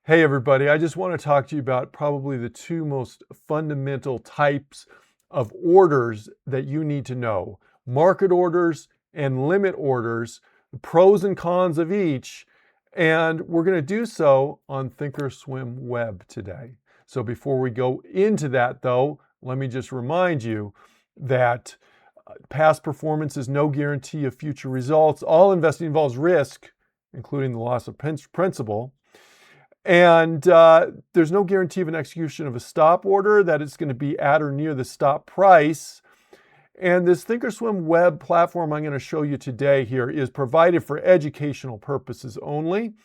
Hey everybody, I just want to talk to you about probably the two most fundamental types of orders that you need to know. Market orders and limit orders, the pros and cons of each, and we're going to do so on thinkorswim web today. So before we go into that though, let me just remind you that past performance is no guarantee of future results. All investing involves risk, including the loss of principal. And there's no guarantee of an execution of a stop order that it's going to be at or near the stop price. And this thinkorswim web platform I'm going to show you today here is provided for educational purposes only.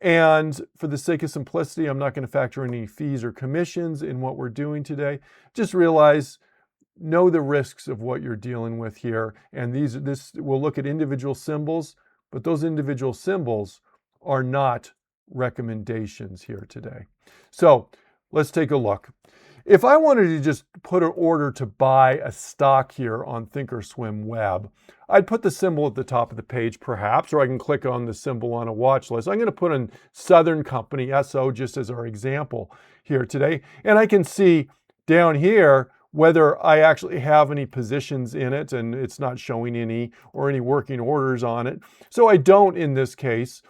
And for the sake of simplicity, I'm not going to factor in any fees or commissions in what we're doing today. Just realize, know the risks of what you're dealing with here. And we'll look at individual symbols, but those individual symbols are not recommendations here today. So let's take a look. If I wanted to just put an order to buy a stock here on thinkorswim web, I'd put the symbol at the top of the page perhaps, or I can click on the symbol on a watch list. I'm going to put in Southern Company, SO, just as our example here today. And I can see down here whether I actually have any positions in it, and it's not showing any or any working orders on it. So I don't in this case.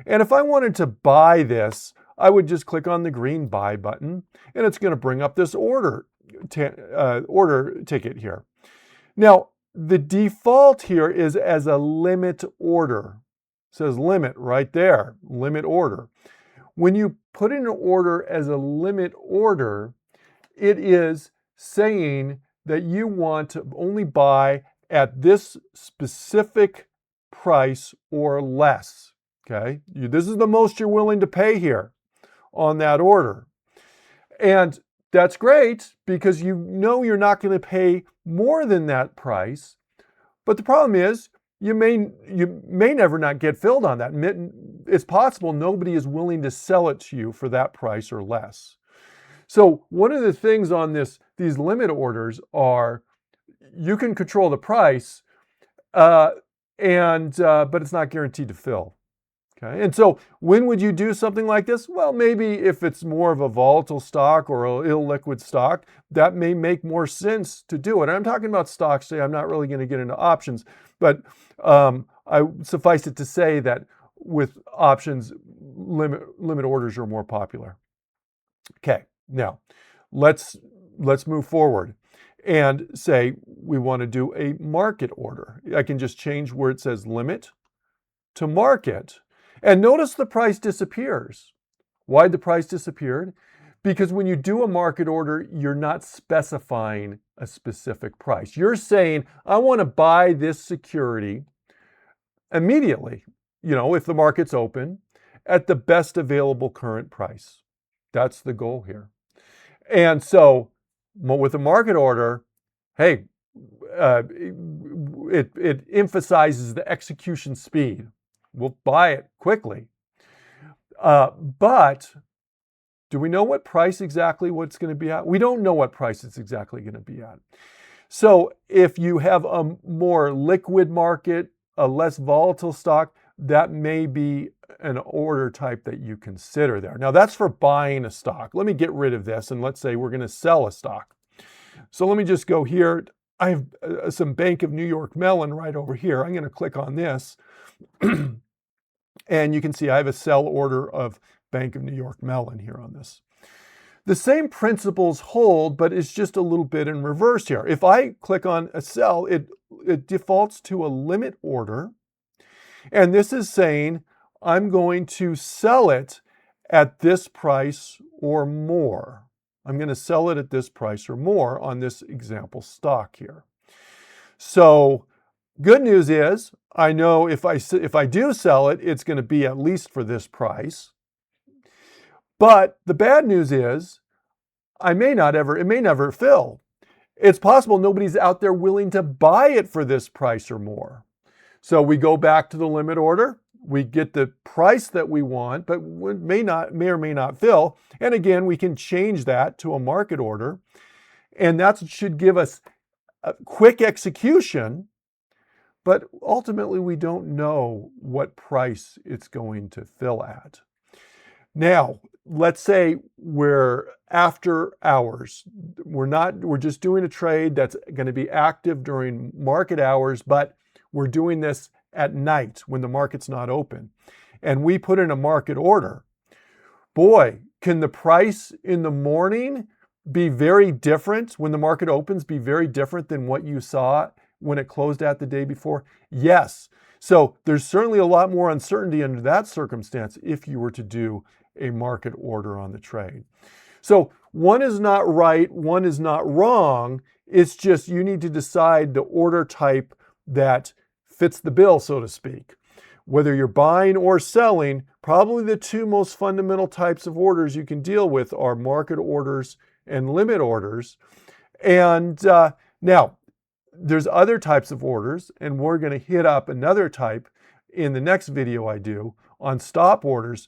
And if I wanted to buy this, I would just click on the green buy button, and it's going to bring up this order ticket here. Now, the default here is as a limit order. It says limit right there, limit order. When you put in an order as a limit order, it is saying that you want to only buy at this specific price or less. Okay, this is the most you're willing to pay here on that order. And that's great because you know you're not going to pay more than that price. But the problem is you may never not get filled on that. It's possible nobody is willing to sell it to you for that price or less. So one of the things on these limit orders are you can control the price, but it's not guaranteed to fill. Okay. And so when would you do something like this? Well, maybe if it's more of a volatile stock or an illiquid stock, that may make more sense to do it. And I'm talking about stocks today. I'm not really going to get into options, but I suffice it to say that with options, limit orders are more popular. Okay. Now let's move forward and say we want to do a market order. I can just change where it says limit to market. And notice the price disappears. Why'd the price disappear? Because when you do a market order, you're not specifying a specific price. You're saying, I want to buy this security immediately, if the market's open, at the best available current price. That's the goal here. And so with a market order, hey, it emphasizes the execution speed. We'll buy it quickly. But do we know what price exactly what's going to be at? We don't know what price it's exactly going to be at. So if you have a more liquid market, a less volatile stock, that may be an order type that you consider there. Now that's for buying a stock. Let me get rid of this and let's say we're going to sell a stock. So let me just go here. I have some Bank of New York Mellon right over here. I'm going to click on this. And you can see I have a sell order of Bank of New York Mellon here on this. The same principles hold, but it's just a little bit in reverse here. If I click on a sell, it defaults to a limit order. And this is saying I'm going to sell it at this price or more. I'm going to sell it at this price or more on this example stock here. So good news is I know if I do sell it, it's going to be at least for this price. But the bad news is it may never fill. It's possible nobody's out there willing to buy it for this price or more. So we go back to the limit order. We get the price that we want, but may or may not fill. And again, we can change that to a market order. And that should give us a quick execution. But ultimately, we don't know what price it's going to fill at. Now, let's say we're after hours. We're just doing a trade that's going to be active during market hours, but we're doing this at night when the market's not open. And we put in a market order. Boy, can the price in the morning be very different when the market opens, be very different than what you saw when it closed out the day before? Yes. So there's certainly a lot more uncertainty under that circumstance if you were to do a market order on the trade. So one is not right, one is not wrong. It's just you need to decide the order type that fits the bill, so to speak. Whether you're buying or selling, probably the two most fundamental types of orders you can deal with are market orders and limit orders. And now, there's other types of orders, and we're going to hit up another type in the next video I do on stop orders.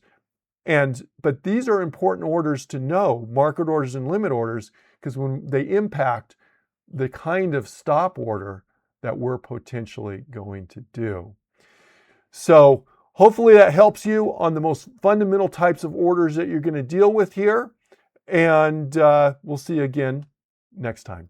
But these are important orders to know, market orders and limit orders, because when they impact the kind of stop order that we're potentially going to do. So hopefully that helps you on the most fundamental types of orders that you're going to deal with here. And we'll see you again next time.